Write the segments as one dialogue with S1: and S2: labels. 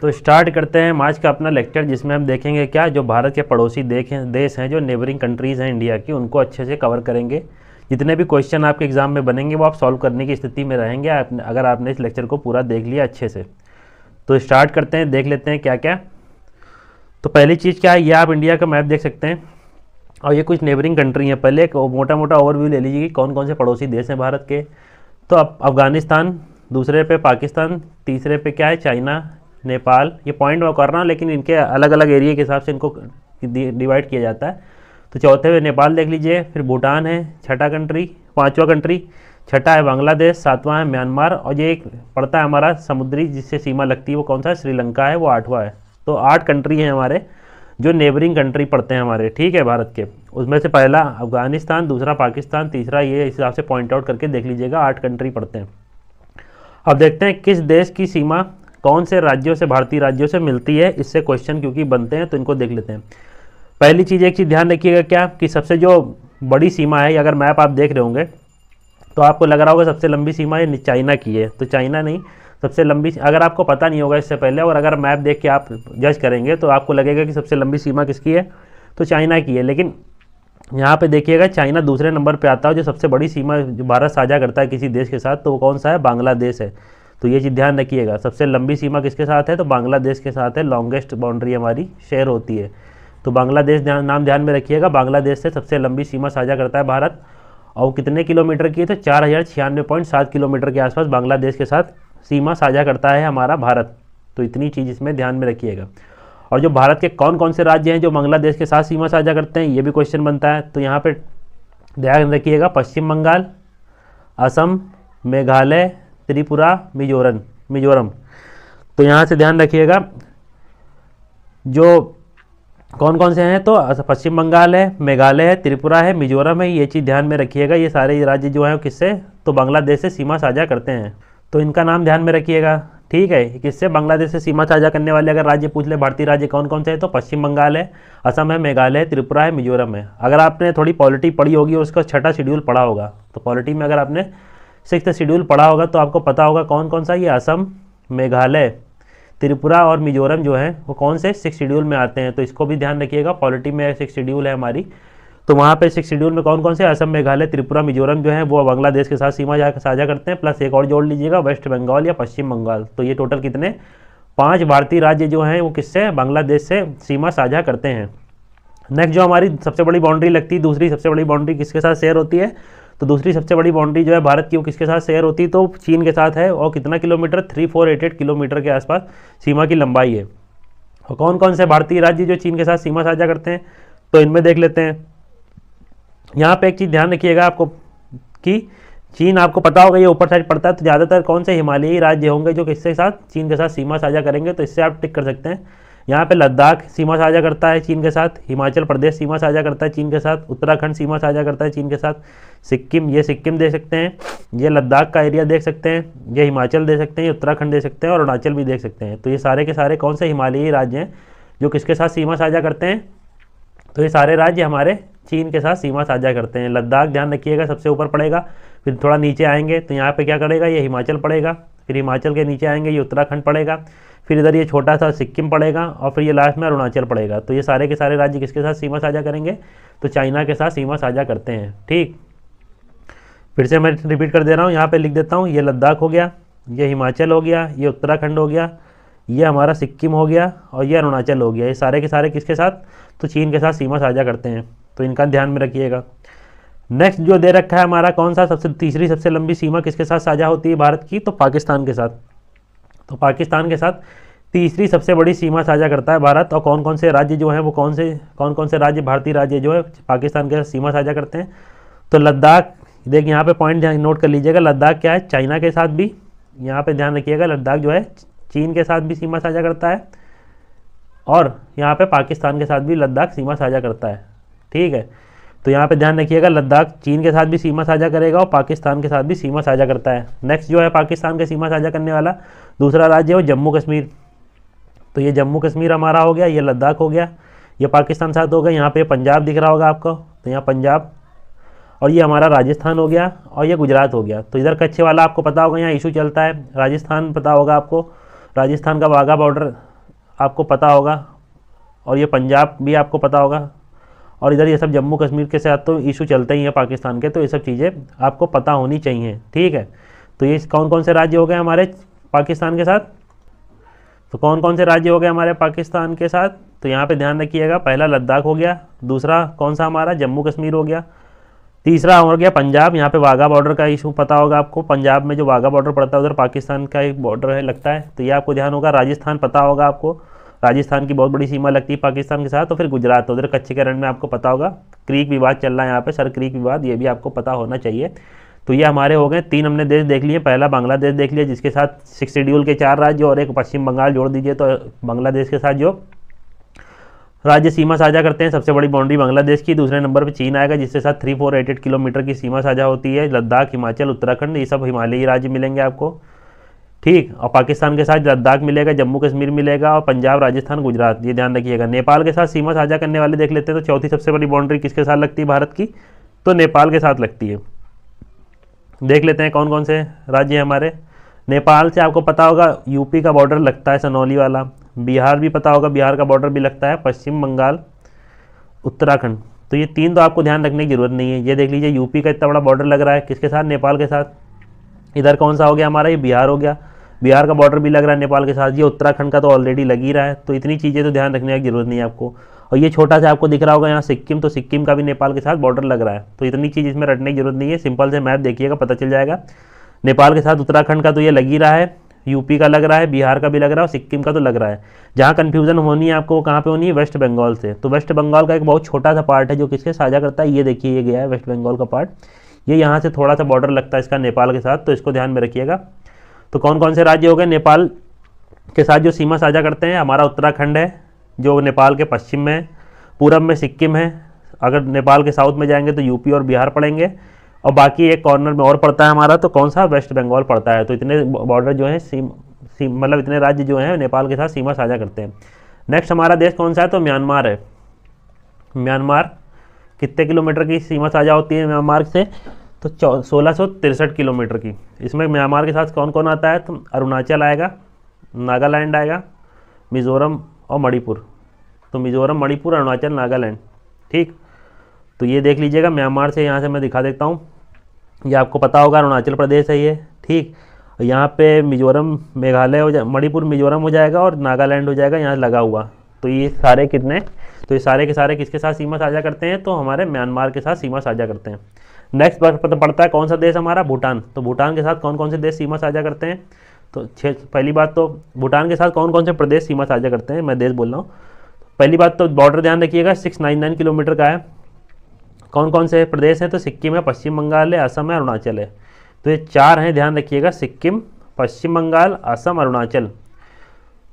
S1: तो स्टार्ट करते हैं आज का अपना लेक्चर, जिसमें हम देखेंगे क्या जो भारत के पड़ोसी देश हैं, जो नेबरिंग कंट्रीज़ हैं इंडिया की, उनको अच्छे से कवर करेंगे। जितने भी क्वेश्चन आपके एग्जाम में बनेंगे वो आप सॉल्व करने की स्थिति में रहेंगे अगर आपने इस लेक्चर को पूरा देख लिया अच्छे से। तो स्टार्ट करते हैं, देख लेते हैं क्या क्या। तो पहली चीज़ क्या है, ये आप इंडिया का मैप देख सकते हैं और ये कुछ नेबरिंग कंट्री हैं। पहले एक मोटा मोटा ओवरव्यू ले लीजिए कि कौन कौन से पड़ोसी देश हैं भारत के। तो अब अफगानिस्तान, दूसरे पे पाकिस्तान, तीसरे पे क्या है चाइना, नेपाल। ये पॉइंट मैं कर रहा हूँ लेकिन इनके अलग अलग एरिया के हिसाब से इनको डिवाइड किया जाता है। तो चौथे पे नेपाल देख लीजिए, फिर भूटान है छठा कंट्री, पांचवा कंट्री, छठा है बांग्लादेश, सातवां है म्यांमार, और ये एक पड़ता है हमारा समुद्री जिससे सीमा लगती है वो कौन सा है, श्रीलंका है, वो आठवां है। तो 8 कंट्री हैं हमारे जो नेबरिंग कंट्री पड़ते हैं हमारे, ठीक है, भारत के। उसमें से पहला अफगानिस्तान, दूसरा पाकिस्तान, तीसरा ये, इस हिसाब से पॉइंट आउट करके देख लीजिएगा, 8 कंट्री पड़ते हैं। अब देखते हैं किस देश की सीमा कौन से राज्यों से, भारतीय राज्यों से मिलती है। इससे क्वेश्चन क्योंकि बनते हैं तो इनको देख लेते हैं। पहली चीज़, एक चीज़ ध्यान रखिएगा क्या कि सबसे जो बड़ी सीमा है, अगर मैप आप देख रहे होंगे तो आपको लग रहा होगा सबसे लंबी सीमा ये चाइना की है। तो चाइना नहीं, सबसे लंबी, अगर आपको पता नहीं होगा इससे पहले और अगर मैप देख के आप जज करेंगे तो आपको लगेगा कि सबसे लंबी सीमा किसकी है, तो चाइना की है। लेकिन यहाँ पे देखिएगा चाइना दूसरे नंबर पे आता है। जो सबसे बड़ी सीमा जो भारत साझा करता है किसी देश के साथ, तो वो कौन सा है, बांग्लादेश है। तो ये चीज़ ध्यान रखिएगा, सबसे लंबी सीमा किसके साथ है, तो बांग्लादेश के साथ है। लॉन्गेस्ट बाउंड्री हमारी शेयर होती है। तो बांग्लादेश नाम ध्यान में रखिएगा, बांग्लादेश से सबसे लंबी सीमा साझा करता है भारत। और कितने किलोमीटर की है, तो 4096.7 किलोमीटर के आसपास बांग्लादेश के साथ सीमा साझा करता है हमारा भारत। तो इतनी चीज़ इसमें ध्यान में रखिएगा। और जो भारत के कौन कौन से राज्य हैं जो बांग्लादेश के साथ सीमा साझा करते हैं, ये भी क्वेश्चन बनता है। तो यहाँ पे ध्यान रखिएगा, पश्चिम बंगाल, असम, मेघालय, त्रिपुरा, मिजोरम। तो यहाँ से ध्यान रखिएगा जो कौन कौन से हैं, तो पश्चिम बंगाल है, मेघालय है, त्रिपुरा है, मिजोरम है। ये चीज़ ध्यान में रखिएगा, ये सारे राज्य जो हैं किससे, तो बांग्लादेश से सीमा साझा करते हैं। तो इनका नाम ध्यान में रखिएगा, ठीक है। किससे, बांग्लादेश से सीमा साझा करने वाले अगर राज्य पूछ ले भारतीय राज्य कौन कौन से हैं, तो पश्चिम बंगाल है, असम है, मेघालय है, त्रिपुरा है, मिजोरम है। अगर आपने थोड़ी पॉलिटी पढ़ी होगी और उसका छठा शेड्यूल पढ़ा होगा, तो पॉलिटी में अगर आपने 6th शेड्यूल पढ़ा होगा तो आपको पता होगा कौन कौन सा, ये असम, मेघालय, त्रिपुरा और मिजोरम जो है वो कौन से 6th शेड्यूल में आते हैं। तो इसको भी ध्यान रखिएगा, पॉलिटी में 6th शेड्यूल है हमारी, तो वहाँ पे 6th शेड्यूल में कौन कौन से, असम, मेघालय, त्रिपुरा, मिजोरम जो है वो बांग्लादेश के साथ सीमा साझा करते हैं। प्लस एक और जोड़ लीजिएगा, वेस्ट बंगाल या पश्चिम बंगाल। तो ये टोटल कितने, 5 भारतीय राज्य जो हैं वो किससे, बांग्लादेश से सीमा साझा करते हैं। नेक्स्ट जो हमारी सबसे बड़ी बाउंड्री लगती है, दूसरी सबसे बड़ी बाउंड्री किसके साथ शेयर होती है, तो दूसरी सबसे बड़ी बाउंड्री जो है भारत की वो किसके साथ शेयर होती है, तो चीन के साथ है। और कितना किलोमीटर, 3488 किलोमीटर के आसपास सीमा की लंबाई है। और कौन कौन से भारतीय राज्य जो चीन के साथ सीमा साझा करते हैं, तो इनमें देख लेते हैं। यहाँ पे एक चीज़ ध्यान रखिएगा आपको कि चीन, आपको पता होगा ये ऊपर साइड पड़ता है, तो ज़्यादातर कौन से हिमालयी राज्य होंगे जो किसके साथ, चीन के साथ सीमा साझा करेंगे। तो इससे आप टिक कर सकते हैं। यहाँ पे लद्दाख सीमा साझा करता है चीन के साथ, हिमाचल प्रदेश सीमा साझा करता है चीन के साथ, उत्तराखंड सीमा साझा करता है चीन के साथ, सिक्किम, ये सिक्किम दे सकते हैं, ये लद्दाख का एरिया देख सकते हैं, ये हिमाचल दे सकते हैं, ये उत्तराखंड दे सकते हैं और अरुणाचल भी देख सकते हैं। तो ये सारे के सारे कौन से हिमालयी राज्य हैं जो किसके साथ सीमा साझा करते हैं, तो ये सारे राज्य हमारे चीन के साथ सीमा साझा करते हैं। लद्दाख ध्यान रखिएगा सबसे ऊपर पड़ेगा, फिर थोड़ा नीचे आएंगे तो यहाँ पे क्या करेगा, ये हिमाचल पड़ेगा, फिर हिमाचल के नीचे आएंगे ये उत्तराखंड पड़ेगा, फिर इधर ये छोटा सा सिक्किम पड़ेगा और फिर ये लास्ट में अरुणाचल पड़ेगा। तो ये सारे के सारे राज्य किसके साथ सीमा साझा करेंगे, तो चाइना के साथ सीमा साझा करते हैं, ठीक। फिर से मैं रिपीट कर दे रहा हूँ, यहाँ पे लिख देता हूँ, ये लद्दाख हो गया, ये हिमाचल हो गया, ये उत्तराखंड हो गया, ये हमारा सिक्किम हो गया और ये अरुणाचल हो गया। ये सारे के सारे किसके साथ, तो चीन के साथ सीमा साझा करते हैं। तो इनका ध्यान में रखिएगा। नेक्स्ट जो दे रखा है हमारा कौन सा, तीसरी सबसे लंबी सीमा किसके साथ साझा होती है भारत की, तो पाकिस्तान के साथ। तो पाकिस्तान के साथ तीसरी सबसे बड़ी सीमा साझा करता है भारत। और कौन कौन से राज्य जो हैं वो कौन कौन से राज्य, भारतीय राज्य जो है पाकिस्तान के साथ सीमा साझा करते हैं, तो लद्दाख, देखिए यहाँ पे पॉइंट नोट कर लीजिएगा, लद्दाख क्या है, चाइना के साथ भी, यहाँ पे ध्यान रखिएगा, लद्दाख जो है चीन के साथ भी सीमा साझा करता है और यहाँ पे पाकिस्तान के साथ भी लद्दाख सीमा साझा करता है, ठीक है। तो यहाँ पे ध्यान रखिएगा, लद्दाख चीन के साथ भी सीमा साझा करेगा और पाकिस्तान के साथ भी सीमा साझा करता है। नेक्स्ट जो है पाकिस्तान के सीमा साझा करने वाला दूसरा राज्य है वो जम्मू कश्मीर। तो ये जम्मू कश्मीर हमारा हो गया, ये लद्दाख हो गया, ये पाकिस्तान साथ हो गया। यहाँ पे पंजाब दिख रहा होगा आपको, तो यहाँ पंजाब, और ये हमारा राजस्थान हो गया और ये गुजरात हो गया। तो इधर कच्चे वाला आपको पता होगा, यहाँ इशू चलता है, राजस्थान पता होगा आपको, राजस्थान का वाघा बॉर्डर आपको पता होगा, और ये पंजाब भी आपको पता होगा, और इधर ये सब जम्मू कश्मीर के साथ तो इशू चलते ही है पाकिस्तान के, तो ये सब चीज़ें आपको पता होनी चाहिए, ठीक है। तो ये कौन कौन से राज्य हो गए हमारे पाकिस्तान के साथ, तो कौन कौन से राज्य हो गए हमारे पाकिस्तान के साथ, तो यहाँ पे ध्यान रखिएगा, पहला लद्दाख हो गया, दूसरा कौन सा हमारा जम्मू कश्मीर हो गया, तीसरा हो गया पंजाब, यहाँ पे वाघा बॉर्डर का इशू पता होगा आपको, पंजाब में जो वाघा बॉर्डर पड़ता है उधर पाकिस्तान का एक बॉर्डर है लगता है, तो ये आपको ध्यान होगा। राजस्थान पता होगा आपको, राजस्थान की बहुत बड़ी सीमा लगती है पाकिस्तान के साथ। तो फिर गुजरात, उधर कच्छ के रण में आपको पता होगा, क्रीक विवाद चल रहा है यहाँ पे, सर क्रीक विवाद, ये भी आपको पता होना चाहिए। तो ये हमारे हो गए 3 हमने देश देख लिए। पहला बांग्लादेश देख लिया जिसके साथ 6 शेड्यूल के 4 राज्य और एक पश्चिम बंगाल जोड़ दीजिए, तो बांग्लादेश के साथ जो राज्य सीमा साझा करते हैं, सबसे बड़ी बाउंड्री बांग्लादेश की। दूसरे नंबर पर चीन आएगा जिसके साथ 3488 किलोमीटर की सीमा साझा होती है। लद्दाख, हिमाचल, उत्तराखंड, ये सब हिमालयी राज्य मिलेंगे आपको, ठीक। और पाकिस्तान के साथ लद्दाख मिलेगा, जम्मू कश्मीर मिलेगा, और पंजाब, राजस्थान, गुजरात, ये ध्यान रखिएगा। नेपाल के साथ सीमा साझा करने वाले देख लेते हैं, तो चौथी सबसे बड़ी बाउंड्री किसके साथ लगती है भारत की, तो नेपाल के साथ लगती है। देख लेते हैं कौन कौन से राज्य हैं हमारे। नेपाल से आपको पता होगा यूपी का बॉर्डर लगता है, सनौली वाला। बिहार भी पता होगा, बिहार का बॉर्डर भी लगता है। पश्चिम बंगाल, उत्तराखंड, तो ये 3 तो आपको ध्यान रखने की जरूरत नहीं है। ये देख लीजिए यूपी का इतना बड़ा बॉर्डर लग रहा है किसके साथ, नेपाल के साथ। इधर कौन सा हो गया हमारा, ये बिहार हो गया, बिहार का बॉर्डर भी लग रहा है नेपाल के साथ। ये उत्तराखंड का तो ऑलरेडी लग ही रहा है, तो इतनी चीज़ें तो ध्यान रखने की जरूरत नहीं है आपको। और ये छोटा सा आपको दिख रहा होगा यहाँ सिक्किम, तो सिक्किम का भी नेपाल के साथ बॉर्डर लग रहा है, तो इतनी चीज़ इसमें रटने की जरूरत नहीं है। सिंपल से मैप देखिएगा, पता चल जाएगा। नेपाल के साथ उत्तराखंड का तो ये लग ही रहा है, यूपी का लग रहा है, बिहार का भी लग रहा है, और सिक्किम का तो लग रहा है। जहाँ कन्फ्यूजन होनी है आपको, वो कहाँ पे होनी है, वेस्ट बंगाल से। तो वेस्ट बंगाल का एक बहुत छोटा सा पार्ट है जो किसके साझा करता है, ये देखिए ये गया है वेस्ट बंगाल का पार्ट, ये यहाँ से थोड़ा सा बॉर्डर लगता है इसका नेपाल के साथ, तो इसको ध्यान में रखिएगा। तो कौन कौन से राज्य हो गए नेपाल के साथ जो सीमा साझा करते हैं, हमारा उत्तराखंड है जो नेपाल के पश्चिम में है, पूरब में सिक्किम है, अगर नेपाल के साउथ में जाएंगे तो यूपी और बिहार पड़ेंगे, और बाकी एक कॉर्नर में और पड़ता है हमारा, तो कौन सा, वेस्ट बंगाल पड़ता है। तो इतने बॉर्डर जो है मतलब इतने राज्य जो हैं नेपाल के साथ सीमा साझा करते हैं। नेक्स्ट हमारा देश कौन सा है, तो म्यांमार है। म्यांमार कितने किलोमीटर की सीमा साझा होती है म्यांमार से, तो 1663 किलोमीटर की। इसमें म्यांमार के साथ कौन कौन आता है, तो अरुणाचल आएगा, नागालैंड आएगा, मिज़ोरम और मणिपुर। तो मिज़ोरम, मणिपुर, अरुणाचल, नागालैंड, ठीक। तो ये देख लीजिएगा म्यांमार से, यहाँ से मैं दिखा देता हूँ, ये आपको पता होगा अरुणाचल प्रदेश है ये, ठीक। यहाँ पे मिज़ोरम, मेघालय हो जाए, मणिपुर, मिज़ोरम हो जाएगा, और नागालैंड हो जाएगा यहाँ लगा हुआ। तो ये सारे कितने, तो ये सारे के सारे किसके साथ सीमा साझा करते हैं, तो हमारे म्यांमार के साथ सीमा साझा करते हैं। नेक्स्ट पड़ता है कौन सा देश हमारा, भूटान। तो भूटान के साथ कौन कौन से देश सीमा साझा करते हैं, तो पहली बात तो भूटान के साथ कौन कौन से प्रदेश सीमा साझा करते हैं, मैं देश बोल रहा हूँ। पहली बात तो बॉर्डर ध्यान रखिएगा, 699 किलोमीटर का है। कौन कौन से प्रदेश हैं, तो सिक्किम है, पश्चिम बंगाल है, असम है, अरुणाचल है। तो ये 4 हैं, ध्यान रखिएगा, सिक्किम, पश्चिम बंगाल, असम, अरुणाचल।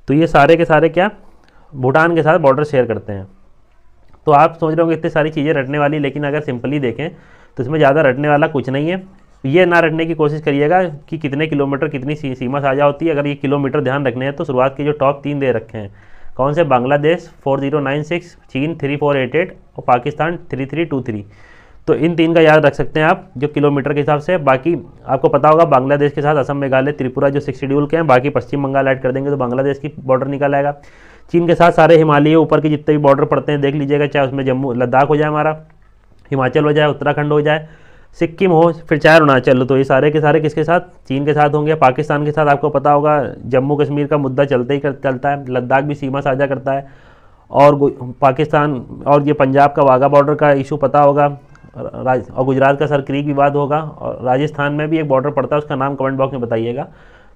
S1: तो ये सारे के सारे क्या भूटान के साथ बॉर्डर शेयर करते हैं। तो आप सोच रहे होंगे इतनी सारी चीज़ें रटने वाली, लेकिन अगर सिंपली देखें तो इसमें ज़्यादा रटने वाला कुछ नहीं है। ये ना रटने की कोशिश करिएगा कि कितने किलोमीटर कितनी सीमा साझा होती है। अगर ये किलोमीटर ध्यान रखने हैं तो शुरुआत के जो टॉप 3 दे रखे हैं, कौन से, बांग्लादेश 4096, चीन 3488 और पाकिस्तान 3323। तो इन 3 का याद रख सकते हैं आप जो किलोमीटर के हिसाब से। बाकी आपको पता होगा बांग्लादेश के साथ असम, मेघालय, त्रिपुरा जो 6 शेड्यूल के हैं, बाकी पश्चिम बंगाल ऐड कर देंगे तो बांग्लादेश की बॉर्डर निकल आएगा। चीन के साथ सारे हिमालय ऊपर के जितने भी बॉर्डर पड़ते हैं देख लीजिएगा, चाहे उसमें जम्मू लद्दाख हो जाए, हमारा हिमाचल हो जाए, उत्तराखंड हो जाए, सिक्किम हो, फिर चाहे अरुणाचल हो, तो ये सारे के सारे किसके साथ, चीन के साथ होंगे। पाकिस्तान के साथ आपको पता होगा जम्मू कश्मीर का मुद्दा चलता है, लद्दाख भी सीमा साझा करता है, और पाकिस्तान और ये पंजाब का वाघा बॉर्डर का इशू पता होगा, और गुजरात का सर क्रीक विवाद होगा, और राजस्थान में भी एक बॉर्डर पड़ता है, उसका नाम कमेंट बॉक्स में बताइएगा।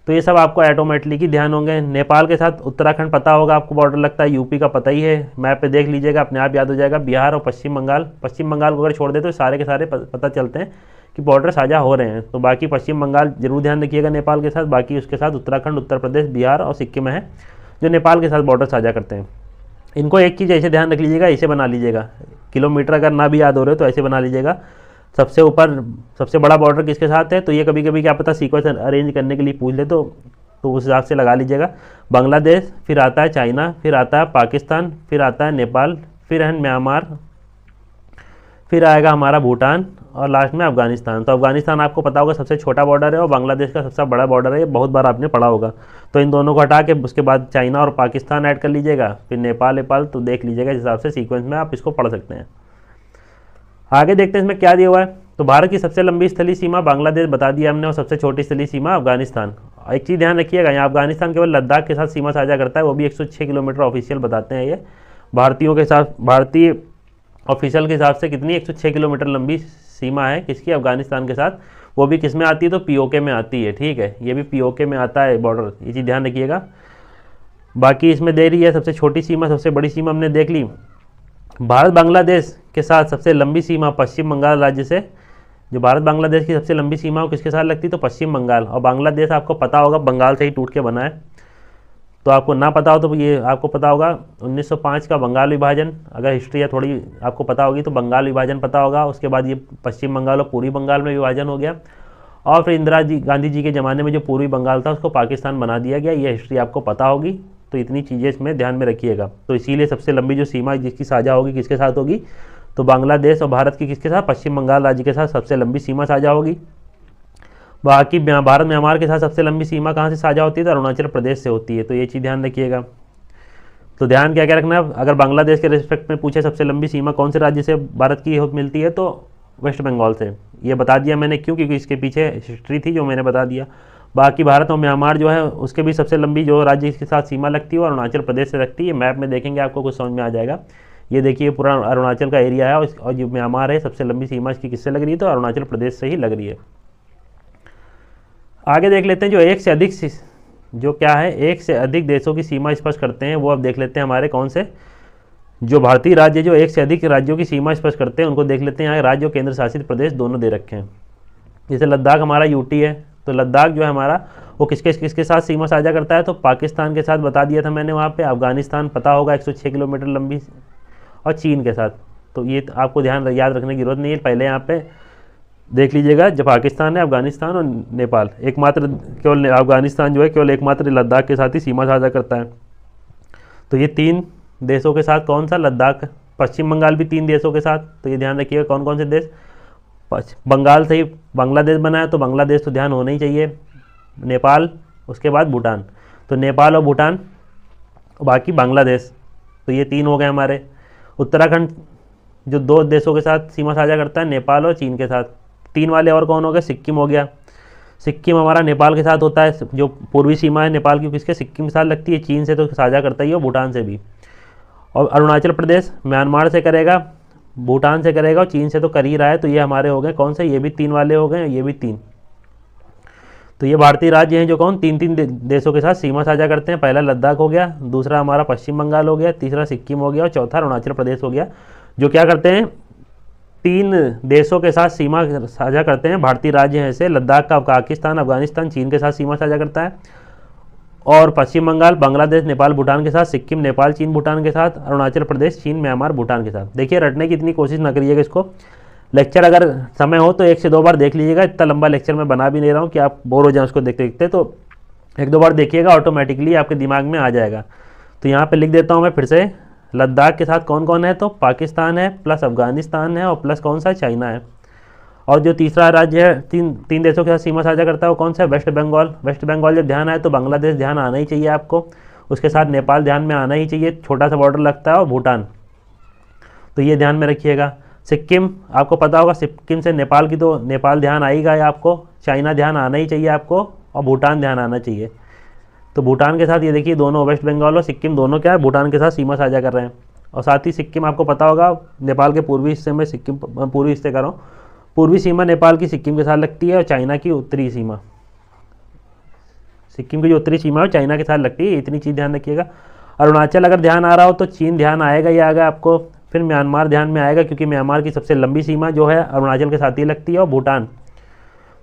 S1: तो ये सब आपको ऑटोमेटिकली ध्यान होंगे। नेपाल के साथ उत्तराखंड पता होगा आपको बॉर्डर लगता है, यूपी का पता ही है, मैप पे देख लीजिएगा अपने आप याद हो जाएगा। बिहार और पश्चिम बंगाल को अगर छोड़ दे तो सारे के सारे पता चलते हैं कि बॉर्डर साझा हो रहे हैं। तो बाकी पश्चिम बंगाल जरूर ध्यान रखिएगा नेपाल के साथ, बाकी उसके साथ उत्तराखंड, उत्तर प्रदेश, बिहार और सिक्किम है जो नेपाल के साथ बॉर्डर साझा करते हैं। इनको एक चीज़ ऐसे ध्यान रख लीजिएगा, ऐसे बना लीजिएगा, किलोमीटर अगर ना भी याद हो रहे हो तो ऐसे बना लीजिएगा। सबसे ऊपर सबसे बड़ा बॉर्डर किसके साथ है, तो ये कभी कभी क्या पता सीक्वेंस अरेंज करने के लिए पूछ ले, तो उस हिसाब से लगा लीजिएगा। बांग्लादेश, फिर आता है चाइना, फिर आता है पाकिस्तान, फिर आता है नेपाल, फिर है म्यांमार, फिर आएगा हमारा भूटान और लास्ट में अफगानिस्तान। तो अफगानिस्तान आपको पता होगा सबसे छोटा बॉर्डर है और बांग्लादेश का सबसे बड़ा बॉर्डर है, ये बहुत बार आपने पढ़ा होगा। तो इन दोनों को हटा के उसके बाद चाइना और पाकिस्तान ऐड कर लीजिएगा, फिर नेपाल, तो देख लीजिएगा इस हिसाब से सीक्वेंस में आप इसको पढ़ सकते हैं। आगे देखते हैं इसमें क्या दिया हुआ है। तो भारत की सबसे लंबी स्थलीय सीमा बांग्लादेश बता दिया हमने और सबसे छोटी स्थलीय सीमा अफगानिस्तान। एक चीज़ ध्यान रखिएगा, यहाँ अफगानिस्तान केवल लद्दाख के साथ सीमा साझा करता है, वो भी 106 किलोमीटर ऑफिशियल बताते हैं ये। भारतीयों के साथ, भारतीय ऑफिशियल के हिसाब से कितनी 106 किलोमीटर लंबी सीमा है किसकी, अफगानिस्तान के साथ। वो भी किस में आती है, तो पीओके में आती है, ठीक है, ये भी पीओके में आता है बॉर्डर, ये चीज़ ध्यान रखिएगा। बाकी इसमें दे रही है सबसे छोटी सीमा, सबसे बड़ी सीमा हमने देख ली। भारत बांग्लादेश के साथ सबसे लंबी सीमा पश्चिम बंगाल राज्य से, जो भारत बांग्लादेश की सबसे लंबी सीमा वो किसके साथ लगती है, तो पश्चिम बंगाल। और बांग्लादेश आपको पता होगा बंगाल से ही टूट के बना है, तो आपको ना पता हो तो ये आपको पता होगा 1905 का बंगाल विभाजन, अगर हिस्ट्री या थोड़ी आपको पता होगी तो बंगाल विभाजन पता होगा। उसके बाद ये पश्चिम बंगाल और पूर्वी बंगाल में विभाजन हो गया, और फिर इंदिरा गांधी जी के ज़माने में जो पूर्वी बंगाल था उसको पाकिस्तान बना दिया गया। ये हिस्ट्री आपको पता होगी, तो इतनी चीज़ें इसमें ध्यान में रखिएगा। तो इसीलिए सबसे लंबी जो सीमा जिसकी साझा होगी किसके साथ होगी, तो बांग्लादेश और भारत की किसके साथ, पश्चिम बंगाल राज्य के साथ सबसे लंबी सीमा साझा होगी। बाकी भारत म्यांमार के साथ सबसे लंबी सीमा कहाँ से साझा होती है, तो अरुणाचल प्रदेश से होती है। तो ये चीज़ ध्यान रखिएगा। तो ध्यान क्या क्या रखना है, अगर बांग्लादेश के रिस्पेक्ट में पूछे सबसे लंबी सीमा कौन से राज्य से भारत की मिलती है, तो वेस्ट बंगाल से। ये बता दिया मैंने क्यों, क्योंकि इसके पीछे हिस्ट्री थी जो मैंने बता दिया। बाकी भारत और म्यांमार जो है उसके भी सबसे लंबी जो राज्य के साथ सीमा लगती है वो अरुणाचल प्रदेश से लगती है। मैप में देखेंगे आपको कुछ समझ में आ जाएगा। ये देखिए पूरा अरुणाचल का एरिया है, और जो म्यांमार है सबसे लंबी सीमा इसकी किससे लग रही है, तो अरुणाचल प्रदेश से ही लग रही है। आगे देख लेते हैं जो एक से अधिक जो क्या है, एक से अधिक देशों की सीमा स्पष्ट करते हैं, वो अब देख लेते हैं हमारे कौन से, जो भारतीय राज्य जो एक से अधिक राज्यों की सीमा स्पष्ट करते हैं उनको देख लेते हैं। यहाँ राज्य और केंद्र शासित प्रदेश दोनों दे रखे हैं। जैसे लद्दाख हमारा यूटी है, तो लद्दाख जो है हमारा वो किसके साथ सीमा साझा करता है, तो पाकिस्तान के साथ बता दिया था मैंने वहाँ पे। अफगानिस्तान पता होगा 106 किलोमीटर लंबी, और चीन के साथ। तो ये आपको ध्यान याद रखने की जरूरत नहीं है, पहले यहाँ पे देख लीजिएगा। जब पाकिस्तान है, अफगानिस्तान और नेपाल, एकमात्र केवल अफगानिस्तान जो है केवल एकमात्र लद्दाख के साथ ही सीमा साझा करता है। तो ये 3 देशों के साथ कौन सा, लद्दाख, पश्चिम बंगाल भी 3 देशों के साथ। तो ये ध्यान रखिएगा कौन कौन से देश, बंगाल से ही बांग्लादेश बना है, तो बांग्लादेश तो ध्यान होना ही चाहिए, नेपाल, उसके बाद भूटान। तो नेपाल और भूटान, बाकी बांग्लादेश, तो ये 3 हो गए हमारे। उत्तराखंड जो 2 देशों के साथ सीमा साझा करता है, नेपाल और चीन के साथ। 3 वाले और कौन हो गए, सिक्किम हो गया, सिक्किम हमारा नेपाल के साथ होता है। जो पूर्वी सीमा है नेपाल की किसके, सिक्किम के साथ लगती है। चीन से तो साझा करता ही है, और भूटान से भी। और अरुणाचल प्रदेश म्यांमार से करेगा, भूटान से करेगा, और चीन से तो कर ही रहा है। तो ये हमारे हो गए कौन से, ये भी 3 वाले हो गए, ये भी 3। तो ये भारतीय राज्य हैं जो कौन 3 देशों के साथ सीमा साझा करते हैं। पहला लद्दाख हो गया, दूसरा हमारा पश्चिम बंगाल हो गया, तीसरा सिक्किम हो गया, और चौथा अरुणाचल प्रदेश हो गया। जो क्या करते हैं, 3 देशों के साथ सीमा साझा करते हैं। भारतीय राज्य हैं ऐसे, लद्दाख का पाकिस्तान, अफगानिस्तान, चीन के साथ सीमा साझा करता है, और पश्चिम बंगाल बांग्लादेश, नेपाल, भूटान के साथ, सिक्किम, नेपाल, चीन, भूटान के साथ, अरुणाचल प्रदेश, चीन, म्यांमार, भूटान के साथ। देखिए रटने की इतनी कोशिश न करिएगा इसको। लेक्चर अगर समय हो तो 1 से 2 बार देख लीजिएगा। इतना लंबा लेक्चर मैं बना भी नहीं रहा हूँ कि आप बोर हो जाएं उसको देखते देखते। तो 1-2 बार देखिएगा, ऑटोमेटिकली आपके दिमाग में आ जाएगा। तो यहाँ पे लिख देता हूँ मैं फिर से, लद्दाख के साथ कौन कौन है, तो पाकिस्तान है, प्लस अफगानिस्तान है, और प्लस कौन सा, चाइना है। और जो तीसरा राज्य है, तीन देशों के साथ सीमा साझा करता है, वो कौन सा है, वेस्ट बंगाल। वेस्ट बंगाल जब ध्यान आए तो बांग्लादेश ध्यान आना ही चाहिए आपको, उसके साथ नेपाल ध्यान में आना ही चाहिए, छोटा सा बॉर्डर लगता है, और भूटान। तो ये ध्यान में रखिएगा। सिक्किम आपको पता होगा, सिक्किम से नेपाल की, तो नेपाल ध्यान आएगा आपको, चाइना ध्यान आना ही चाहिए आपको, और भूटान ध्यान आना चाहिए। तो भूटान के साथ ये देखिए दोनों, वेस्ट बंगाल और सिक्किम दोनों क्या है, भूटान के साथ सीमा साझा कर रहे हैं। और साथ ही सिक्किम आपको पता होगा, नेपाल के पूर्वी हिस्से में सिक्किम, पूर्वी हिस्से कर रहा हूँ, पूर्वी सीमा नेपाल की सिक्किम के साथ लगती है, और चाइना की उत्तरी सीमा, सिक्किम की जो उत्तरी सीमा है चाइना के साथ लगती है। इतनी चीज़ ध्यान रखिएगा। अरुणाचल अगर ध्यान आ रहा हो तो चीन ध्यान आएगा ही आएगा आपको, फिर म्यांमार ध्यान में आएगा, क्योंकि म्यांमार की सबसे लंबी सीमा जो है अरुणाचल के साथ ही लगती है, और भूटान।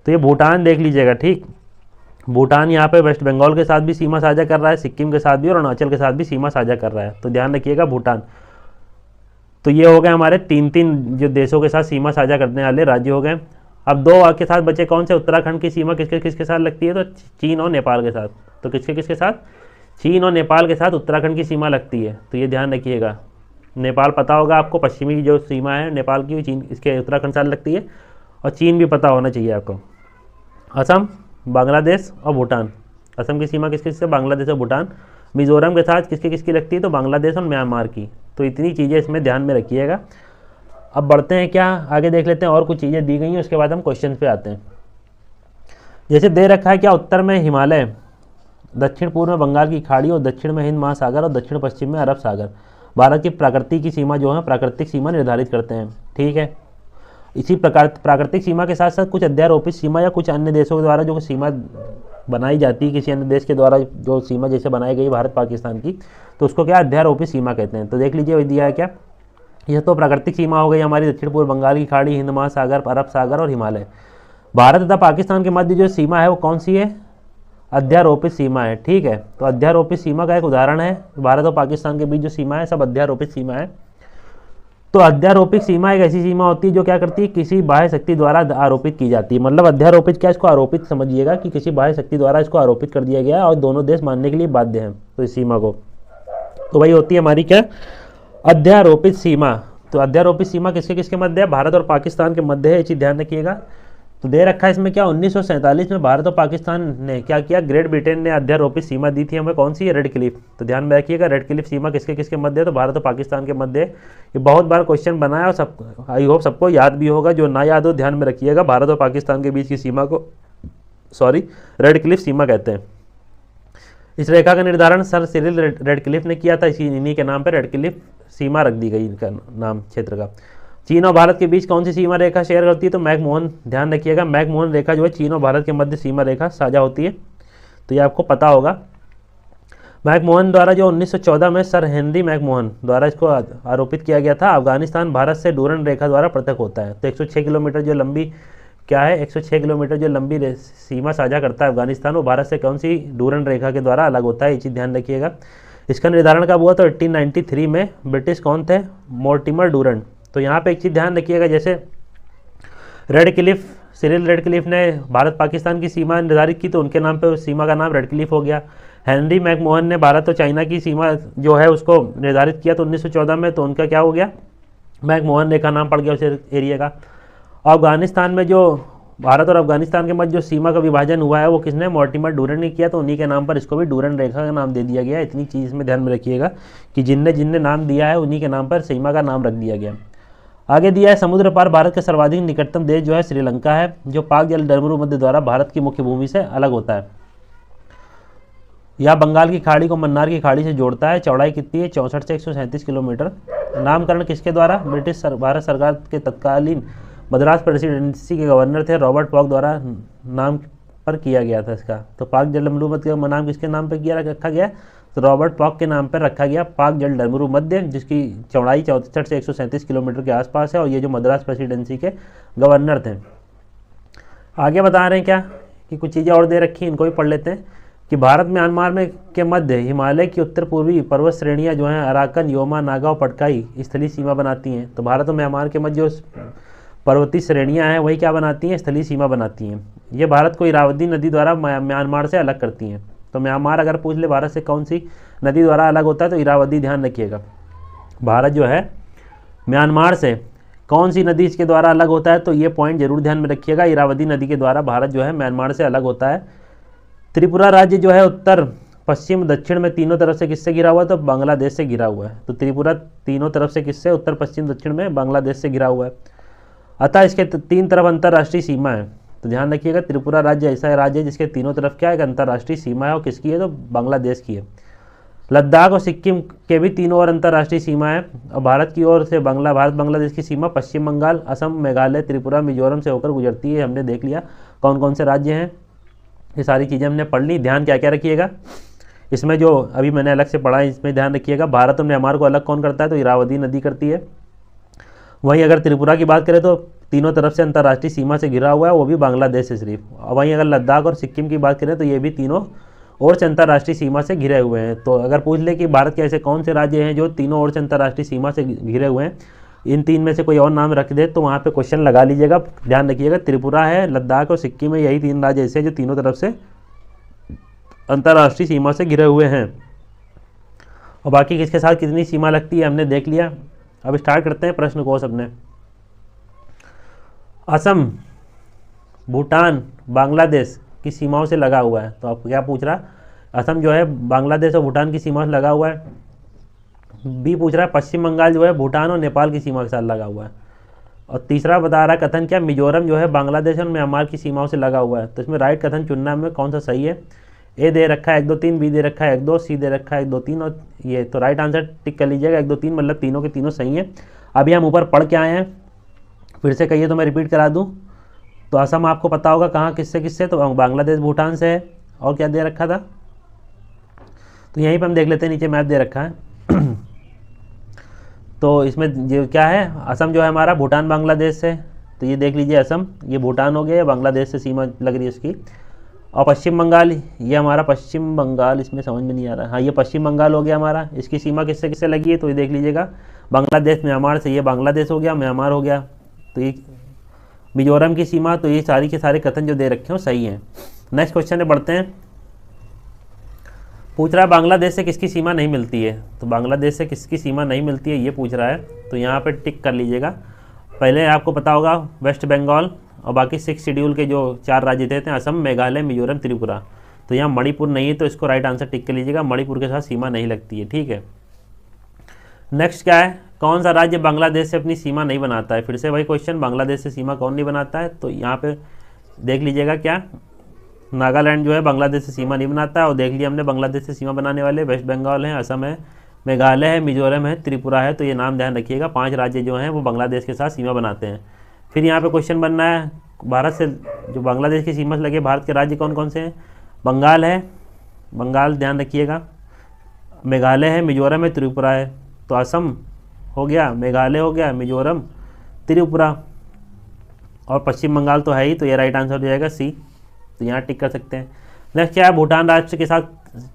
S1: तो ये भूटान देख लीजिएगा, ठीक। भूटान यहाँ पे वेस्ट बंगाल के साथ भी सीमा साझा कर रहा है, सिक्किम के साथ भी, और अरुणाचल के साथ भी सीमा साझा कर रहा है। तो ध्यान रखिएगा भूटान। तो ये हो गए हमारे 3 जो देशों के साथ सीमा साझा करने वाले राज्य हो गए। अब 2 के साथ बचे कौन से, उत्तराखंड की सीमा किसके साथ लगती है, तो चीन और नेपाल के साथ। तो किसके साथ, चीन और नेपाल के साथ उत्तराखंड की सीमा लगती है। तो ये ध्यान रखिएगा। नेपाल पता होगा आपको, पश्चिमी जो सीमा है नेपाल की चीन इसके उत्तराखंड साथ लगती है, और चीन भी पता होना चाहिए आपको। असम, बांग्लादेश और भूटान। असम की सीमा किसके से? बांग्लादेश और भूटान। मिजोरम के साथ किसकी किसकी लगती है? तो बांग्लादेश और म्यांमार की। तो इतनी चीज़ें इसमें ध्यान में रखिएगा। अब बढ़ते हैं क्या आगे, देख लेते हैं और कुछ चीज़ें दी गई हैं, उसके बाद हम क्वेश्चन पे आते हैं। जैसे दे रखा है क्या, उत्तर में हिमालय, दक्षिण पूर्व में बंगाल की खाड़ी और दक्षिण में हिंद महासागर और दक्षिण पश्चिम में अरब सागर भारत की प्रकृति की सीमा जो है प्राकृतिक सीमा निर्धारित करते हैं। ठीक है, इसी प्रकार प्राकृतिक सीमा के साथ साथ कुछ अध्यारोपित सीमा या कुछ अन्य देशों के द्वारा जो सीमा बनाई जाती है, किसी अन्य देश के द्वारा जो सीमा जैसे बनाई गई भारत पाकिस्तान की, तो उसको क्या अध्यारोपित सीमा कहते हैं। तो देख लीजिए दिया है क्या, यह तो प्राकृतिक सीमा हो गई हमारी दक्षिण पूर्व बंगाल की खाड़ी, हिंद महासागर, अरब सागर और हिमालय। भारत तथा पाकिस्तान के मध्य जो सीमा है वो कौन सी है? अध्यारोपित सीमा है। ठीक है, तो अध्यारोपित सीमा का एक उदाहरण है, भारत और पाकिस्तान के बीच जो सीमा है सब अध्यारोपित सीमा है। तो अध्यारोपित सीमा एक ऐसी सीमा होती है जो क्या करती है, किसी बाह्य शक्ति द्वारा आरोपित की जाती है। मतलब अध्यारोपित क्या, इसको आरोपित समझिएगा कि किसी बाह्य शक्ति द्वारा इसको आरोपित कर दिया गया है और दोनों देश मानने के लिए बाध्य हैं तो इस सीमा को, तो वही होती है हमारी क्या, अध्यारोपित सीमा। तो अध्यारोपित सीमा किसके किसके मध्य है? भारत और पाकिस्तान के मध्य है, ये चीज़ ध्यान रखिएगा। तो दे रखा है इसमें क्या, 1947 में भारत और पाकिस्तान ने क्या किया, ग्रेट ब्रिटेन ने अध्यारोपित सीमा दी थी हमें, कौन सी है? Red Cliff. तो ध्यान में रखिएगा रेड क्लिफ सीमा किसके किसके मध्य है? तो भारत और पाकिस्तान के मध्य है। ये बहुत बार क्वेश्चन बना है और सब आई होप सबको याद भी होगा, जो ना याद हो ध्यान में रखिएगा। भारत और पाकिस्तान के बीच की सीमा को रेड क्लिफ सीमा कहते हैं। इस रेखा का निर्धारण सर सिरिल रेड क्लिफ ने किया था, इन्हीं के नाम पर रेड क्लिफ सीमा रख दी गई, इनका नाम क्षेत्र का। चीन और भारत के बीच कौन सी सीमा रेखा शेयर करती है? तो मैकमोहन, ध्यान रखिएगा मैकमोहन रेखा जो है चीन और भारत के मध्य सीमा रेखा साझा होती है, तो ये आपको पता होगा। मैकमोहन द्वारा जो 1914 में सर हेनरी मैकमोहन द्वारा इसको आरोपित किया गया था, अफगानिस्तान भारत से डूरन रेखा द्वारा पृथक होता है। तो 106 किलोमीटर जो लंबी क्या है, 106 किलोमीटर जो लंबी सीमा साझा करता है अफगानिस्तान, वो भारत से कौन सी डूरन रेखा के द्वारा अलग होता है, ये चीज़ ध्यान रखिएगा। इसका निर्धारण कब हुआ? तो 1893 में। ब्रिटिश कौन थे? Mortimer Durand. तो यहाँ पे एक चीज़ ध्यान रखिएगा, जैसे red Cliff, Cyril red Cliff ने भारत पाकिस्तान की सीमा निर्धारित की तो उनके नाम पे उस सीमा का नाम रेड क्लिफ हो गया। हेनरी मैकमोहन ने भारत और चाइना की सीमा जो है उसको निर्धारित किया तो 1914 में, तो उनका क्या हो गया, मैकमोहन रेखा नाम पड़ गया उस एरिया का। अफगानिस्तान में जो भारत और अफगानिस्तान के मध्य जो सीमा का विभाजन हुआ है वो किसने? मोर्टिमर डूरन ने किया, तो उन्हीं के नाम पर इसको भी डूरन रेखा का नाम दे दिया गया। इतनी चीज़ में ध्यान में रखिएगा कि जिनने जिनने नाम दिया है उन्हीं के नाम पर सीमा का नाम रख दिया गया। आगे दिया है समुद्र पार भारत का सर्वाधिक निकटतम देश जो है श्रीलंका है, जो पाक जल डमरू मध्य द्वारा भारत की मुख्य भूमि से अलग होता है। यह बंगाल की खाड़ी को मन्नार की खाड़ी से जोड़ता है। चौड़ाई कितनी है? 64 से 137 किलोमीटर। नामकरण किसके द्वारा? भारत सरकार के तत्कालीन मद्रास प्रेसिडेंसी के गवर्नर थे रॉबर्ट पॉक द्वारा नाम पर किया गया था इसका। तो पाक जल डमरू मध्य का नाम किसके नाम पर किया रखा गया? तो रॉबर्ट पॉक के नाम पर रखा गया पाक जल डमरू मध्य, जिसकी चौड़ाई 64 से 137 किलोमीटर के आसपास है, और ये जो मद्रास प्रेसिडेंसी के गवर्नर थे। आगे बता रहे हैं क्या कि कुछ चीज़ें और दे रखी हैं, इनको भी पढ़ लेते हैं कि भारत म्यांमार में के मध्य हिमालय की उत्तर पूर्वी पर्वत श्रेणियाँ जो हैं अराकन, योमा, नागा और पटकाई स्थलीय सीमा बनाती हैं। तो भारत और म्यांमार के मध्य जो पर्वतीय श्रेणियाँ हैं वही क्या बनाती हैं? स्थलीय सीमा बनाती हैं। ये भारत को इरावदी नदी द्वारा म्यांमार से अलग करती हैं। तो म्यांमार अगर पूछ ले भारत से कौन सी नदी द्वारा अलग होता है तो इरावदी, ध्यान रखिएगा। भारत जो है म्यांमार से कौन सी नदी इसके द्वारा अलग होता है, तो ये पॉइंट जरूर ध्यान में रखिएगा, इरावदी नदी के द्वारा भारत जो है म्यांमार से अलग होता है। त्रिपुरा राज्य जो है उत्तर, पश्चिम, दक्षिण में तीनों तरफ से किससे घिरा हुआ है? तो बांग्लादेश से घिरा हुआ है। तो त्रिपुरा तीनों तरफ से किससे? उत्तर, पश्चिम, दक्षिण में बांग्लादेश से घिरा हुआ है। अतः इसके तीन तरफ अंतर्राष्ट्रीय सीमा है। तो ध्यान रखिएगा त्रिपुरा राज्य ऐसा राज्य है जिसके तीनों तरफ क्या है? एक अंतर्राष्ट्रीय सीमा है, और किसकी है? तो बांग्लादेश की है। लद्दाख और सिक्किम के भी तीनों और अंतर्राष्ट्रीय सीमा है, और भारत की ओर से भारत बांग्लादेश की सीमा पश्चिम बंगाल, असम, मेघालय, त्रिपुरा, मिजोरम से होकर गुजरती है। हमने देख लिया कौन कौन से राज्य हैं, ये सारी चीज़ें हमने पढ़ ली। ध्यान क्या क्या रखिएगा इसमें, जो अभी मैंने अलग से पढ़ा है इसमें ध्यान रखिएगा। भारत और म्यांमार को अलग कौन करता है? तो इरावदी नदी करती है। वहीं अगर त्रिपुरा की बात करें तो तीनों तरफ से अंतर्राष्ट्रीय सीमा से घिरा हुआ है, वो भी बांग्लादेश से सिर्फ। वहीं अगर लद्दाख और सिक्किम की बात करें तो ये भी तीनों ओर से अंतर्राष्ट्रीय सीमा से घिरे हुए हैं। तो अगर पूछ ले कि भारत के ऐसे कौन से राज्य हैं जो तीनों ओर से अंतर्राष्ट्रीय सीमा से घिरे हुए हैं, इन तीन में से कोई और नाम रख दे तो वहाँ पे क्वेश्चन लगा लीजिएगा। ध्यान रखिएगा त्रिपुरा है, लद्दाख और सिक्किम है, यही तीन राज्य ऐसे हैं जो तीनों तरफ से अंतर्राष्ट्रीय सीमा से घिरे हुए हैं। और बाकी किसके साथ कितनी सीमा लगती है हमने देख लिया। अब स्टार्ट करते हैं प्रश्न को सबने। असम भूटान बांग्लादेश की सीमाओं से लगा हुआ है, तो आपको क्या पूछ रहा है, असम जो है बांग्लादेश और भूटान की सीमा से लगा हुआ है। बी पूछ रहा है पश्चिम बंगाल जो है भूटान और नेपाल की सीमा के साथ लगा हुआ है। और तीसरा बता रहा है कथन क्या, मिजोरम जो है बांग्लादेश और म्यांमार की सीमाओं से लगा हुआ है। तो इसमें राइट कथन चुनना में कौन सा सही है। ए दे रखा है 1 2 3, बी दे रखा है 1 2, सी दे रखा है 1 2 3 और ये, तो राइट आंसर टिक कर लीजिएगा 1 2 3, मतलब तीनों के तीनों सही हैं। अभी हम ऊपर पढ़ के आए हैं, फिर से कहिए तो मैं रिपीट करा दूँ। तो असम आपको पता होगा कहाँ किससे किससे, तो बांग्लादेश भूटान से है। और क्या दे रखा था, तो यहीं पर हम देख लेते हैं, नीचे मैप दे रखा है। तो इसमें जो क्या है, असम जो है हमारा भूटान बांग्लादेश से, तो ये देख लीजिए असम ये भूटान हो गया, या बांग्लादेश से सीमा लग रही है उसकी। और पश्चिम बंगाल ये हमारा पश्चिम बंगाल, इसमें समझ में नहीं आ रहा, हाँ ये पश्चिम बंगाल हो गया हमारा, इसकी सीमा किससे किससे लगी है, तो ये देख लीजिएगा बांग्लादेश म्यांमार से, ये बांग्लादेश हो गया म्यांमार हो गया। तो ये मिजोरम की सीमा, तो ये सारी के सारे कथन जो दे रखे हो सही हैं। नेक्स्ट क्वेश्चन में बढ़ते हैं। पूछ रहा है बांग्लादेश से किसकी सीमा नहीं मिलती है, तो बांग्लादेश से किसकी सीमा नहीं मिलती है ये पूछ रहा है, तो यहाँ पे टिक कर लीजिएगा। पहले आपको पता होगा वेस्ट बंगाल और बाकी 6 शेड्यूल के जो 4 राज्य थे असम मेघालय मिजोरम त्रिपुरा, तो यहाँ मणिपुर नहीं है, तो इसको राइट आंसर टिक कर लीजिएगा, मणिपुर के साथ सीमा नहीं लगती है, ठीक है। नेक्स्ट क्या है, कौन सा राज्य बांग्लादेश से अपनी सीमा नहीं बनाता है, फिर से वही क्वेश्चन, बांग्लादेश से सीमा कौन नहीं बनाता है, तो यहाँ पे देख लीजिएगा क्या, नागालैंड जो है बांग्लादेश से सीमा नहीं बनाता है। और देख लिया हमने बांग्लादेश से सीमा बनाने वाले वेस्ट बंगाल है, असम है, मेघालय है, मिजोरम है, त्रिपुरा है, तो ये नाम ध्यान रखिएगा, 5 राज्य जो हैं वो बांग्लादेश के साथ सीमा बनाते हैं। फिर यहाँ पे क्वेश्चन बनना है, भारत से जो बांग्लादेश की सीमा से लगे भारत के राज्य कौन कौन से हैं, बंगाल है, बंगाल ध्यान रखिएगा, मेघालय है, मिजोरम है, त्रिपुरा है। तो असम हो गया, मेघालय हो गया, मिजोरम, त्रिपुरा और पश्चिम बंगाल तो है ही, तो ये राइट आंसर हो जाएगा सी, तो यहाँ टिक कर सकते हैं। नेक्स्ट क्या है, भूटान राज्य के साथ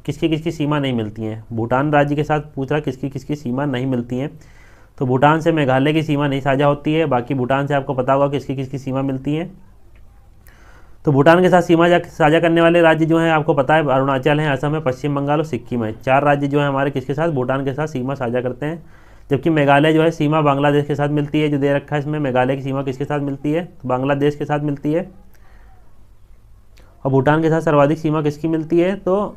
S1: किसकी किसकी सीमा नहीं मिलती है, भूटान राज्य के साथ पूछ रहा किसकी किसकी सीमा नहीं मिलती है, तो भूटान से मेघालय की सीमा नहीं साझा होती है, बाकी भूटान से आपको पता होगा किसकी किसकी सीमा मिलती है। तो भूटान के साथ सीमा साझा करने वाले राज्य जो हैं आपको पता है अरुणाचल है, असम है, पश्चिम बंगाल और सिक्किम है। 4 राज्य जो है हमारे किसके साथ, भूटान के साथ सीमा साझा करते हैं। जबकि मेघालय जो है सीमा बांग्लादेश के साथ मिलती है, जो दे रखा है इसमें, मेघालय की सीमा किसके साथ मिलती है, तो बांग्लादेश के साथ मिलती है। और भूटान के साथ सर्वाधिक सीमा किसकी मिलती है, तो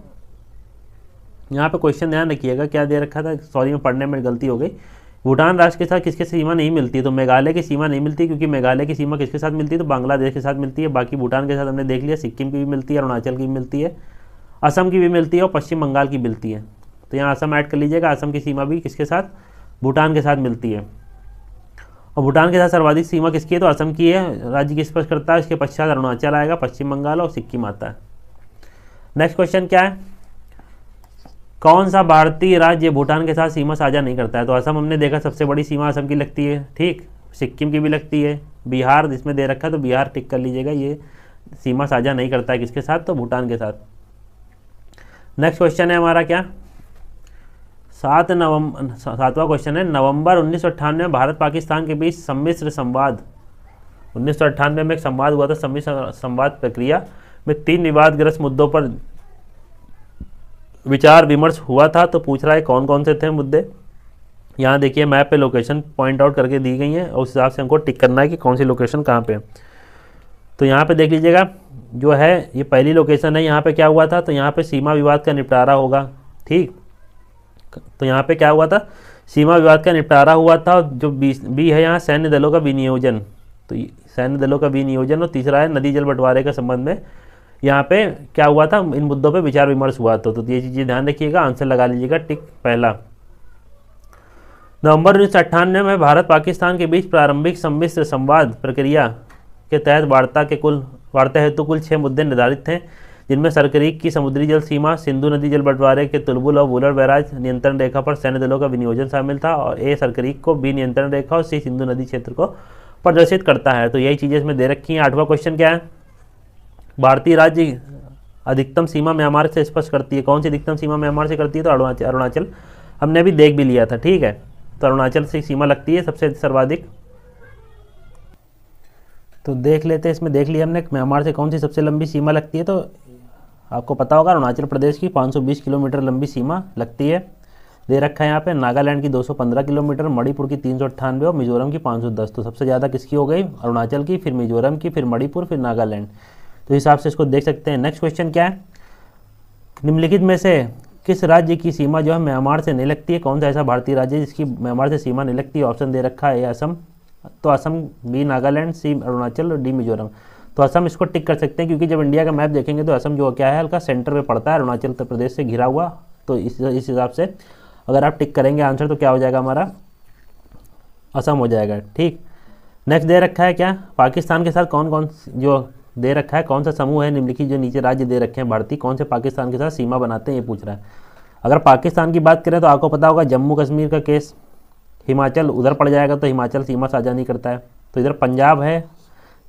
S1: यहाँ पे क्वेश्चन ध्यान रखिएगा क्या दे रखा था, सॉरी मैं पढ़ने में गलती हो गई। भूटान राष्ट्र के साथ किसके सीमा नहीं मिलती, तो मेघालय की सीमा नहीं मिलती, क्योंकि मेघालय की सीमा किसके साथ मिलती है, तो बांग्लादेश के साथ मिलती है। बाकी भूटान के साथ हमने देख लिया, सिक्किम की भी मिलती है, अरुणाचल की भी मिलती है, असम की भी मिलती है और पश्चिम बंगाल की मिलती है। तो यहाँ असम ऐड कर लीजिएगा, असम की सीमा भी किसके साथ, भूटान के साथ मिलती है। और भूटान के साथ सर्वाधिक सीमा किसकी है, तो असम की है, राज्य की स्पर्श करता है, इसके पश्चात अरुणाचल आएगा, पश्चिम बंगाल और सिक्किम आता है। नेक्स्ट क्वेश्चन क्या है, कौन सा भारतीय राज्य भूटान के साथ सीमा साझा नहीं करता है, तो असम हमने देखा सबसे बड़ी सीमा असम की लगती है, ठीक, सिक्किम की भी लगती है, बिहार जिसमें दे रखा है तो बिहार टिक कर लीजिएगा, ये सीमा साझा नहीं करता है किसके साथ, तो भूटान के साथ। नेक्स्ट क्वेश्चन है हमारा क्या, 7वां क्वेश्चन है, नवंबर 1998 में भारत पाकिस्तान के बीच सम्मिश्र संवाद, 1998 में एक संवाद हुआ था, सम्मिश्र संवाद प्रक्रिया में 3 विवादग्रस्त मुद्दों पर विचार विमर्श हुआ था। तो पूछ रहा है कौन कौन से थे मुद्दे, यहाँ देखिए मैप पे लोकेशन पॉइंट आउट करके दी गई है और उस हिसाब से हमको टिक करना है कि कौन सी लोकेशन कहाँ पे। तो यहाँ पे देख लीजिएगा जो है ये पहली लोकेशन है, यहाँ पे क्या हुआ था, तो यहाँ पे सीमा विवाद का निपटारा होगा, ठीक। तो यहाँ पे क्या हुआ था, सीमा विवाद का निपटारा हुआ था। जो बी है यहाँ सैन्य दलों का विनियोजन, तो सैन्य दलों का विनियोजन। और तीसरा है नदी जल बंटवारे के संबंध में यहाँ पे क्या हुआ था, इन मुद्दों पे विचार विमर्श हुआ था। तो ये चीज़ें ध्यान रखिएगा, आंसर लगा लीजिएगा टिक पहला। नवंबर 1998 में भारत पाकिस्तान के बीच प्रारंभिक सम्मिश्र संवाद प्रक्रिया के तहत वार्ता हेतु कुल 6 मुद्दे निर्धारित थे, जिनमें सरकरीक की समुद्री जल सीमा, सिंधु नदी जल बंटवारे के तुलबुल और वुलर बैराज नियंत्रण रेखा पर सैन्य दलों का विनियोजन शामिल था, और ए सरकरीक को, बी नियंत्रण रेखा और सी सिंधु नदी क्षेत्र को प्रदर्शित करता है। तो यही चीज़ें इसमें दे रखी हैं। 8वां क्वेश्चन क्या है, भारतीय राज्य अधिकतम सीमा म्यांमार से स्पर्श करती है, कौन सी अधिकतम सीमा म्यांमार से करती है, तो अरुणाचल हमने अभी देख भी लिया था, ठीक है। तो अरुणाचल से सीमा लगती है सबसे सर्वाधिक। तो देख लेते हैं, इसमें देख लिया हमने म्यांमार से कौन सी सबसे लंबी सीमा लगती है, तो आपको पता होगा अरुणाचल प्रदेश की 520 किलोमीटर लंबी सीमा लगती है। दे रखा है यहाँ पे, नागालैंड की 215 किलोमीटर, मणिपुर की 398 और मिजोरम की 510। तो सबसे ज़्यादा किसकी हो गई, अरुणाचल की, फिर मिजोरम की, फिर मणिपुर, फिर नागालैंड। तो हिसाब से इसको देख सकते हैं। नेक्स्ट क्वेश्चन क्या है, निम्नलिखित में से किस राज्य की सीमा जो है म्यांमार से नहीं लगती है, कौन सा ऐसा भारतीय राज्य है जिसकी म्यांमार से सीमा नहीं लगती है। ऑप्शन दे रखा है, ए असम, तो असम, बी नागालैंड, सी अरुणाचल और डी मिजोरम। तो असम इसको टिक कर सकते हैं, क्योंकि जब इंडिया का मैप देखेंगे तो असम जो क्या है हल्का सेंटर में पड़ता है, अरुणाचल प्रदेश से घिरा हुआ। तो इस हिसाब से अगर आप टिक करेंगे आंसर तो क्या हो जाएगा हमारा, असम हो जाएगा। ठीक, नेक्स्ट दे रखा है क्या, पाकिस्तान के साथ कौन कौन जो दे रखा है, कौन सा समूह है निम्नलिखित जो नीचे राज्य दे रखे हैं भारतीय, कौन से पाकिस्तान के साथ सीमा बनाते हैं, ये पूछ रहा है। अगर पाकिस्तान की बात करें तो आपको पता होगा जम्मू कश्मीर का केस, हिमाचल उधर पड़ जाएगा, तो हिमाचल सीमा साझा नहीं करता है। तो इधर पंजाब है,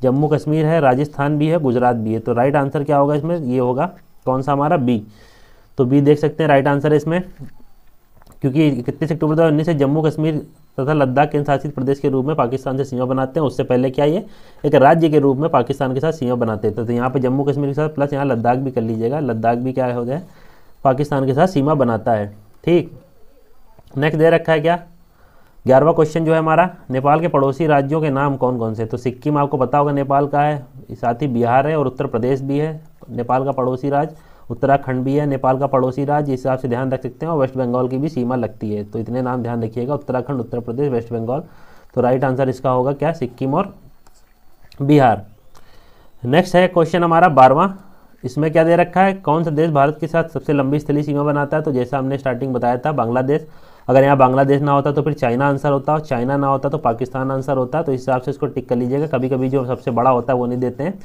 S1: जम्मू कश्मीर है, राजस्थान भी है, गुजरात भी है। तो राइट आंसर क्या होगा इसमें, ये होगा कौन सा हमारा, बी। तो बी देख सकते हैं राइट आंसर है इसमें, क्योंकि 31 अक्टूबर 2019 से जम्मू कश्मीर तथा लद्दाख केंद्र शासित प्रदेश के रूप में पाकिस्तान से सीमा बनाते हैं। उससे पहले क्या ये एक राज्य के रूप में पाकिस्तान के साथ सीमा बनाते थे। तो यहाँ पे जम्मू कश्मीर के साथ प्लस यहाँ लद्दाख भी कर लीजिएगा, लद्दाख भी क्या हो जाए पाकिस्तान के साथ सीमा बनाता है। ठीक, नेक्स्ट दे रखा है क्या, 11वां क्वेश्चन जो है हमारा, नेपाल के पड़ोसी राज्यों के नाम कौन कौन से। तो सिक्किम आपको पता होगा नेपाल का है, साथ ही बिहार है और उत्तर प्रदेश भी है नेपाल का पड़ोसी राज्य, उत्तराखंड भी है नेपाल का पड़ोसी राज्य, इस हिसाब से ध्यान रख सकते हैं। और वेस्ट बंगाल की भी सीमा लगती है। तो इतने नाम ध्यान रखिएगा, उत्तराखंड, उत्तर प्रदेश, वेस्ट बंगाल। तो राइट आंसर इसका होगा क्या, सिक्किम और बिहार। नेक्स्ट है क्वेश्चन हमारा 12वां, इसमें क्या दे रखा है, कौन सा देश भारत के साथ सबसे लंबी स्थलीय सीमा बनाता है। तो जैसा हमने स्टार्टिंग बताया था बांग्लादेश, अगर यहाँ बांग्लादेश ना होता तो फिर चाइना आंसर होता, और चाइना ना होता तो पाकिस्तान आंसर होता। तो इस हिसाब से इसको टिक कर लीजिएगा। कभी कभी जो सबसे बड़ा होता है वो नहीं देते हैं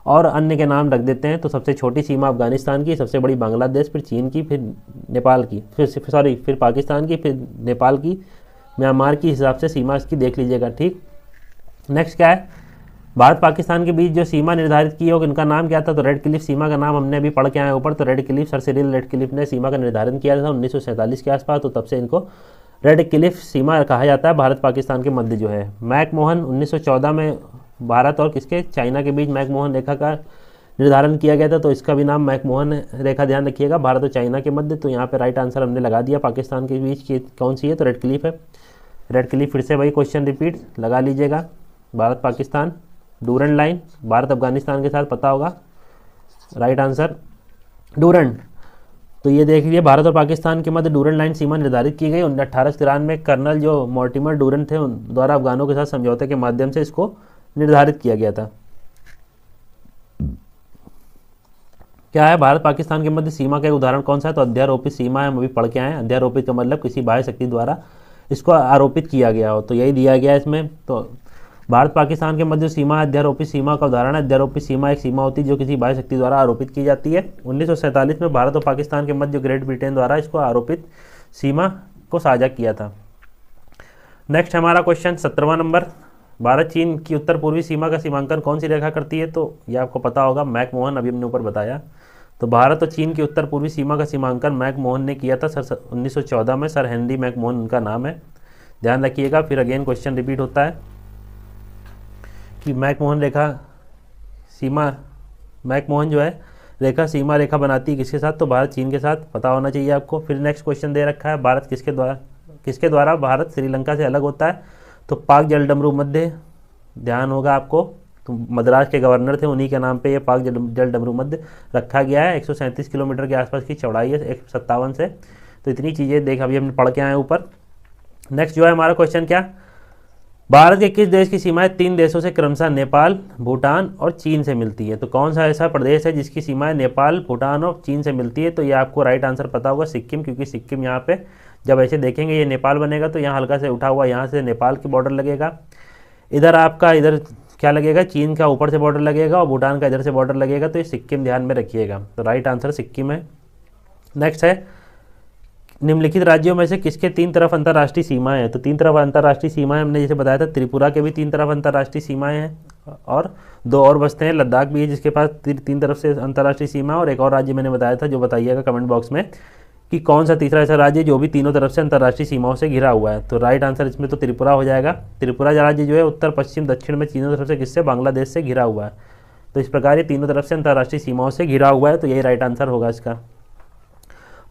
S1: और अन्य के नाम रख देते हैं। तो सबसे छोटी सीमा अफगानिस्तान की, सबसे बड़ी बांग्लादेश, फिर चीन की, फिर नेपाल की, फिर पाकिस्तान की, फिर नेपाल की, म्यांमार की, हिसाब से सीमा इसकी देख लीजिएगा। ठीक, नेक्स्ट क्या है, भारत पाकिस्तान के बीच जो सीमा निर्धारित की हो इनका नाम क्या था। तो रेड क्लिफ सीमा का नाम हमने अभी पढ़ के आए ऊपर। तो red Cliff, sir Cyril red Cliff ने सीमा का निर्धारण किया था 1947 के आसपास। तो तब से इनको रेड क्लिफ सीमा कहा जाता है भारत पाकिस्तान के मध्य जो है। मैकमोहन 1914 में भारत और किसके, चाइना के बीच मैकमोहन रेखा का निर्धारण किया गया था। तो इसका भी नाम मैकमोहन रेखा, ध्यान रखिएगा, भारत और चाइना के मध्य। तो यहाँ पे राइट आंसर हमने लगा दिया, पाकिस्तान के बीच की कौन सी है, तो रेड क्लिफ है। रेड क्लिफ फिर से वही क्वेश्चन रिपीट लगा लीजिएगा, भारत पाकिस्तान, डूरंड लाइन, भारत अफगानिस्तान के साथ पता होगा, राइट आंसर डूरंड। तो ये देख लीजिए, भारत और पाकिस्तान के मध्य डूरंड लाइन सीमा निर्धारित की गई 1893 में। कर्नल जो मॉर्टिमर डूरंड थे उन द्वारा अफगानों के साथ समझौते के माध्यम से इसको निर्धारित किया गया था। क्या है, भारत पाकिस्तान के मध्य सीमा का एक उदाहरण कौन सा है। तो अध्यारोपित सीमा है, हम अभी पढ़ के आए हैं। अध्यारोपित का मतलब किसी बाह्य शक्ति द्वारा इसको आरोपित किया गया हो, तो यही दिया गया है इसमें। तो भारत पाकिस्तान के मध्य सीमा अध्यारोपित सीमा का उदाहरण है। अध्यारोपित सीमा एक सीमा होती है जो किसी बाह्य शक्ति द्वारा आरोपित की जाती है। 1947 में भारत और पाकिस्तान के मध्य ग्रेट ब्रिटेन द्वारा इसको आरोपित सीमा को साझा किया था। नेक्स्ट हमारा क्वेश्चन 17वां नंबर, भारत चीन की उत्तर पूर्वी सीमा का सीमांकन कौन सी रेखा करती है। तो ये आपको पता होगा, मैकमोहन, अभी हमने ऊपर बताया। तो भारत और चीन की उत्तर पूर्वी सीमा का सीमांकन मैकमोहन ने किया था सर 1914 में। सर हेनरी मैकमोहन उनका नाम है, ध्यान रखिएगा। फिर अगेन क्वेश्चन रिपीट होता है कि मैकमोहन रेखा सीमा, मैकमोहन जो है रेखा सीमा रेखा बनाती है किसके साथ, तो भारत चीन के साथ, पता होना चाहिए आपको। फिर नेक्स्ट क्वेश्चन दे रखा है, भारत किसके द्वारा भारत श्रीलंका से अलग होता है। तो पाक जलडमरू मध्य, ध्यान होगा आपको, तो मद्रास के गवर्नर थे, उन्हीं के नाम पे ये पाक जलडमरू मध्य रखा गया है। 137 किलोमीटर के आसपास की चौड़ाई है 157 से। तो इतनी चीज़ें देख अभी हमने पढ़ के आए ऊपर। नेक्स्ट जो है हमारा क्वेश्चन क्या, भारत के किस देश की सीमाएं 3 देशों से क्रमशः नेपाल, भूटान और चीन से मिलती है। तो कौन सा ऐसा प्रदेश है जिसकी सीमाएं नेपाल, भूटान और चीन से मिलती है। तो ये आपको राइट आंसर पता होगा, सिक्किम, क्योंकि सिक्किम यहाँ पे जब ऐसे देखेंगे ये नेपाल बनेगा तो यहाँ हल्का से उठा हुआ यहाँ से नेपाल की बॉर्डर लगेगा। इधर आपका इधर क्या लगेगा, चीन का ऊपर से बॉर्डर लगेगा और भूटान का इधर से बॉर्डर लगेगा। तो ये सिक्किम ध्यान में रखिएगा। तो राइट आंसर सिक्किम है। नेक्स्ट है, निम्नलिखित राज्यों में से किसके 3 तरफ अंतर्राष्ट्रीय सीमाएं हैं। तो 3 तरफ अंतर्राष्ट्रीय सीमाएं हमने जैसे बताया था, त्रिपुरा के भी 3 तरफ अंतर्राष्ट्रीय सीमाएं हैं और 2 और बचते हैं। लद्दाख भी है जिसके पास 3 तरफ से अंतर्राष्ट्रीय सीमा, और एक और राज्य मैंने बताया था, जो बताइएगा कमेंट बॉक्स में कि कौन सा तीसरा ऐसा राज्य जो भी तीनों तरफ से अंतर्राष्ट्रीय सीमाओं से घिरा हुआ है। तो राइट आंसर इसमें तो त्रिपुरा हो जाएगा। त्रिपुरा राज्य जो है उत्तर, पश्चिम, दक्षिण में तीनों तरफ से किससे, बांग्लादेश से घिरा हुआ है। तो इस प्रकार ये तीनों तरफ से अंतर्राष्ट्रीय सीमाओं से घिरा हुआ है। तो यही राइट आंसर होगा इसका।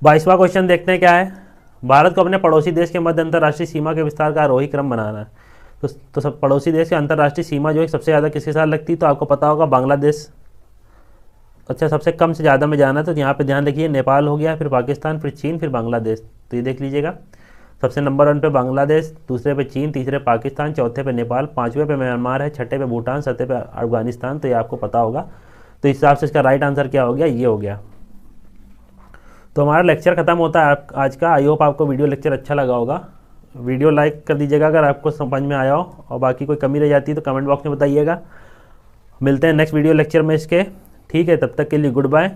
S1: 22वां क्वेश्चन देखते हैं क्या है, भारत को अपने पड़ोसी देश के मध्य अंतर्राष्ट्रीय सीमा के विस्तार का आरोही क्रम बनाना है। तो सब पड़ोसी देश की अंतर्राष्ट्रीय सीमा जो है सबसे ज़्यादा किसके साथ लगती है, तो आपको पता होगा बांग्लादेश। अच्छा, सबसे कम से ज़्यादा में जाना है तो यहाँ पे ध्यान रखिए, नेपाल हो गया, फिर पाकिस्तान, फिर चीन, फिर बांग्लादेश। तो ये देख लीजिएगा, सबसे नंबर 1 पे बांग्लादेश, दूसरे पे चीन, तीसरे पाकिस्तान, चौथे पे नेपाल, पाँचवें पे म्यांमार है, छठे पे भूटान, सत्ते पे अफगानिस्तान। तो ये आपको पता होगा। तो इस हिसाब से इसका राइट आंसर क्या हो गया, ये हो गया। तो हमारा लेक्चर खत्म होता है आज का। आई होप आपको वीडियो लेक्चर अच्छा लगा होगा। वीडियो लाइक कर दीजिएगा अगर आपको समझ में आया हो, और बाकी कोई कमी रह जाती है तो कमेंट बॉक्स में बताइएगा। मिलते हैं नेक्स्ट वीडियो लेक्चर में इसके। ठीक है, तब तक के लिए गुड बाय।